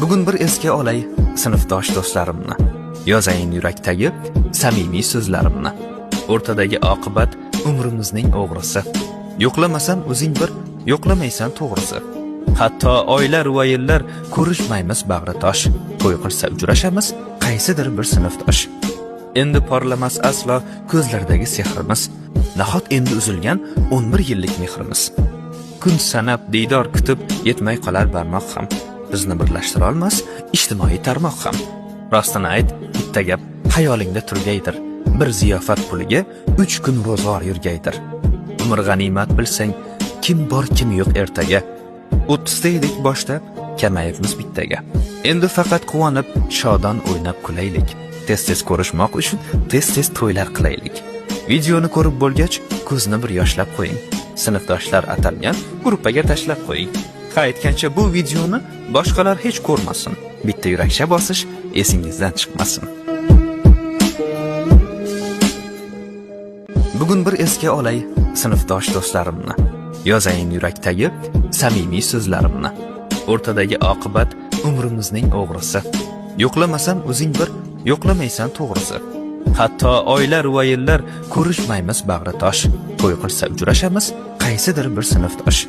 Bugun bir esga olay sinfdosh do'stlarimni, yozayin yurakdagi samimiy so'zlarimni. O'rtadagi oqibat umrimizning o'g'risi. Yo'qlamasam o'zing bir, yo'qlamaysan to'g'risi. Hatto oylar va yillar ko'rishmaymiz bag'ri tosh. To'y qilsa uchrashamiz, qaysidir bir sinfdosh. Endi porlamas aslo ko'zlardagi sehrimiz. Nahot endi uzilgan 11 yillik mehrimiz. Kun sanab diydor kutib yetmay qolar barmoq ham. Bizni birlashtira olmas ijtimoiy tarmoq ham. Rostini ayt, bitta gap xayolingda turgaydir. Bir ziyofat puliga 3 kun ro'zg'or yurgaydir. Umr g'animat bilsang, kim bor kim yo'q ertaga. 30 edik boshda, kamayibmiz bittaga. Endi faqat quvonib, shodon o'ynab kulaylik. Tez-tez ko'rishmoq uchun tez-tez to'ylar qilaylik. Videoni ko'rib bo'lgach, ko'zni bir yoshlab qo'ying. Sinfdoshlar atalgan gruppaga tashlab qo'ying. Qaytgancha bu videoni boshqalar hech ko'rmasin. Bitta yurakcha bosish esingizdan chiqmasin. Bugun bir esga olay sinfdosh do'stlarimni, yozayin yurakdagi samimiy so'zlarimni. O'rtadagi oqibat umrimizning o'g'risi. Yo'qlamasam o'zing bir, yo'qlamaysan to'g'risi. Hatto oylar va yillar ko'rishmaymiz bag'ri tosh. To'y qilsa uchrashamiz, qaysidir bir sinfdosh.